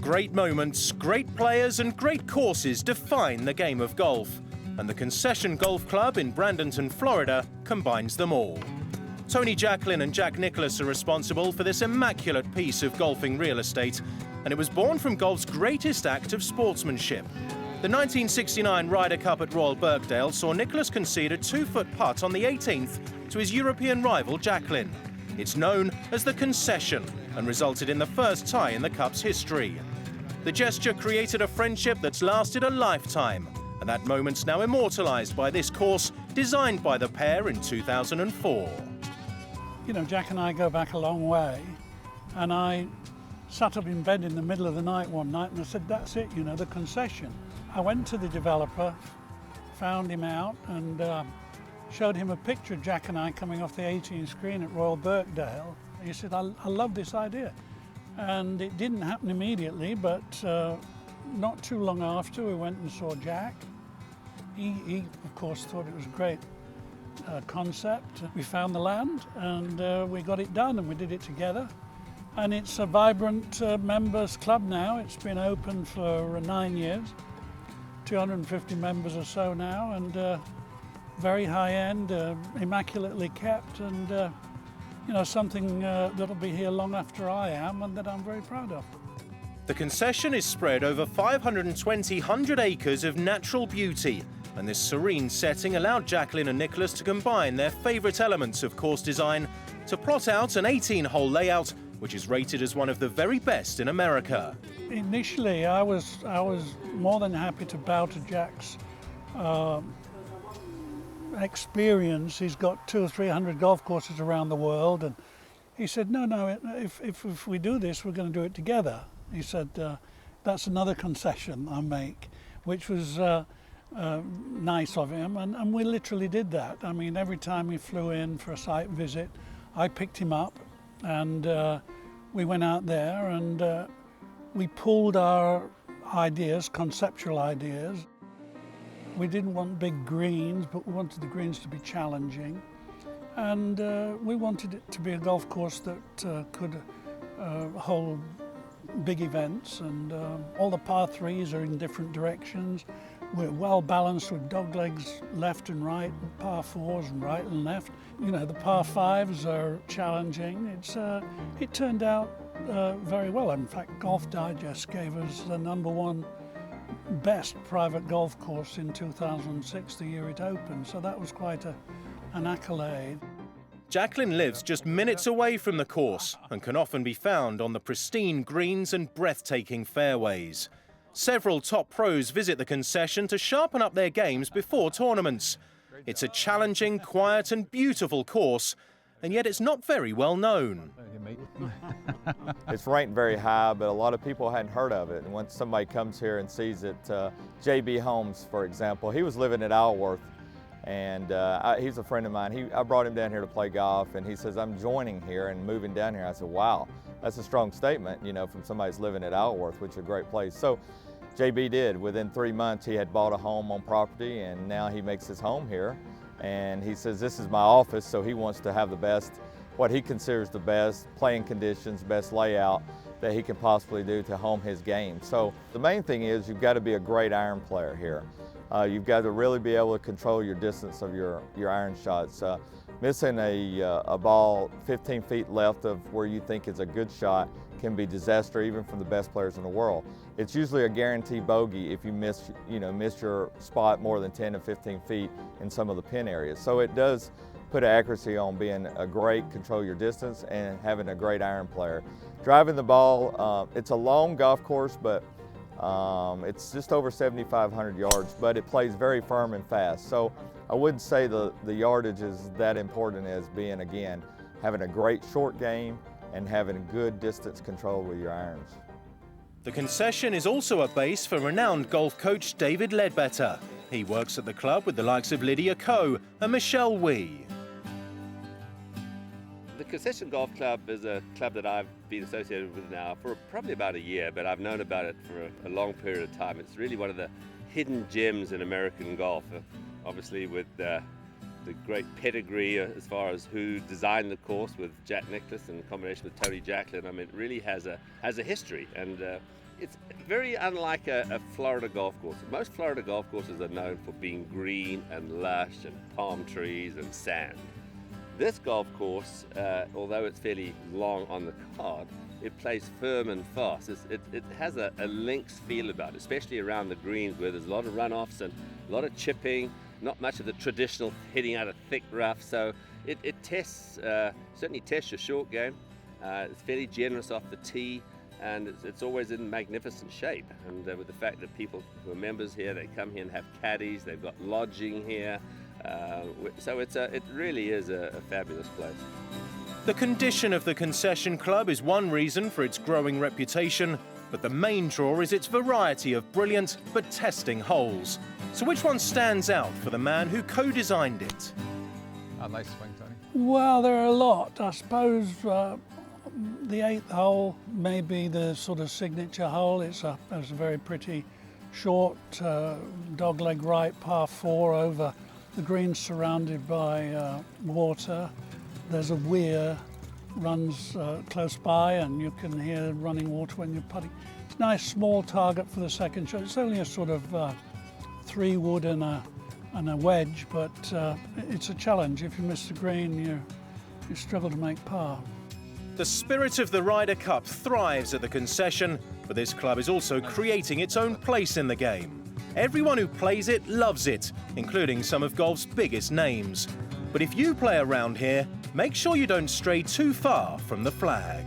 Great moments, great players and great courses define the game of golf. And the Concession Golf Club in Bradenton, Florida combines them all. Tony Jacklin and Jack Nicklaus are responsible for this immaculate piece of golfing real estate, and it was born from golf's greatest act of sportsmanship. The 1969 Ryder Cup at Royal Birkdale saw Nicklaus concede a 2-foot putt on the 18th to his European rival Jacklin. It's known as the Concession and resulted in the first tie in the Cup's history. The gesture created a friendship that's lasted a lifetime, and that moment's now immortalised by this course designed by the pair in 2004. You know, Jack and I go back a long way, and I sat up in bed in the middle of the night one night and I said, that's it, you know, the Concession. I went to the developer, found him out and showed him a picture of Jack and I coming off the 18th screen at Royal Birkdale. He said, I love this idea. And it didn't happen immediately, but not too long after we went and saw Jack. He of course thought it was a great concept. We found the land and we got it done and we did it together. And it's a vibrant members club now. It's been open for 9 years, 250 members or so now, and very high end, immaculately kept, and you know, something that'll be here long after I am and that I'm very proud of. The Concession is spread over 520 acres of natural beauty, and this serene setting allowed Jacklin and Nicklaus to combine their favourite elements of course design to plot out an 18-hole layout which is rated as one of the very best in America. Initially, I was more than happy to bow to Jack's experience. He's got 200 or 300 golf courses around the world, and he said, no, if we do this, we're going to do it together. He said, that's another concession I make, which was nice of him, and we literally did that. I mean, every time we flew in for a site visit, I picked him up and we went out there and we pooled our ideas, conceptual ideas. We didn't want big greens, but we wanted the greens to be challenging. And we wanted it to be a golf course that could hold big events, and all the par threes are in different directions. We're well balanced with dog legs left and right, and par fours and right and left. You know, the par fives are challenging. It turned out very well. In fact, Golf Digest gave us the #1 best private golf course in 2006, the year it opened. So that was quite an accolade. Jacklin lives just minutes away from the course and can often be found on the pristine greens and breathtaking fairways. Several top pros visit the Concession to sharpen up their games before tournaments. It's a challenging, quiet and beautiful course, and yet it's not very well known. It's ranked very high, but a lot of people hadn't heard of it. And once somebody comes here and sees it, J.B. Holmes, for example, he was living at Alworth, and he's a friend of mine. I brought him down here to play golf, and he says, I'm joining here and moving down here. I said, wow, that's a strong statement, you know, from somebody who's living at Alworth, which is a great place. So JB did. Within 3 months, he had bought a home on property, and now he makes his home here. And he says, this is my office, so he wants to have the best, what he considers the best playing conditions, best layout that he can possibly do to home his game. So the main thing is you've got to be a great iron player here. You've got to really be able to control your distance of your iron shots. Missing a ball 15 feet left of where you think is a good shot can be disaster even from the best players in the world. It's usually a guaranteed bogey if you miss your spot more than 10 to 15 feet in some of the pin areas. So it does put accuracy on being a great control your distance and having a great iron player. Driving the ball, it's a long golf course, but it's just over 7,500 yards, but it plays very firm and fast. So I wouldn't say the yardage is that important as being, again, having a great short game and having good distance control with your irons. The Concession is also a base for renowned golf coach David Ledbetter. He works at the club with the likes of Lydia Ko and Michelle Wee. The Concession Golf Club is a club that I've been associated with now for probably about a year, but I've known about it for a long period of time. It's really one of the hidden gems in American golf, obviously with the great pedigree as far as who designed the course with Jack Nicklaus in combination with Tony Jacklin. I mean, it really has a history, and It's very unlike a Florida golf course. Most Florida golf courses are known for being green and lush and palm trees and sand. This golf course, although it's fairly long on the card, it plays firm and fast. It has a links feel about it, especially around the greens where there's a lot of runoffs and a lot of chipping, not much of the traditional hitting out of thick rough. So it tests, certainly tests your short game. It's fairly generous off the tee, and it's always in magnificent shape. And with the fact that people who are members here, they come here and have caddies, they've got lodging here. So it really is a fabulous place. The condition of the Concession Club is one reason for its growing reputation, but the main draw is its variety of brilliant but testing holes. So which one stands out for the man who co-designed it? A nice swing, Tony. Well, there are a lot. I suppose the 8th hole may be the sort of signature hole. It's a very pretty short dogleg right par 4 over the green surrounded by water. There's a weir runs close by, and you can hear running water when you're putting. It's a nice small target for the second shot. It's only a sort of 3-wood and a wedge, but it's a challenge. If you miss the green, you struggle to make par. The spirit of the Ryder Cup thrives at the Concession, but this club is also creating its own place in the game. Everyone who plays it loves it, including some of golf's biggest names. But if you play around here, make sure you don't stray too far from the flag.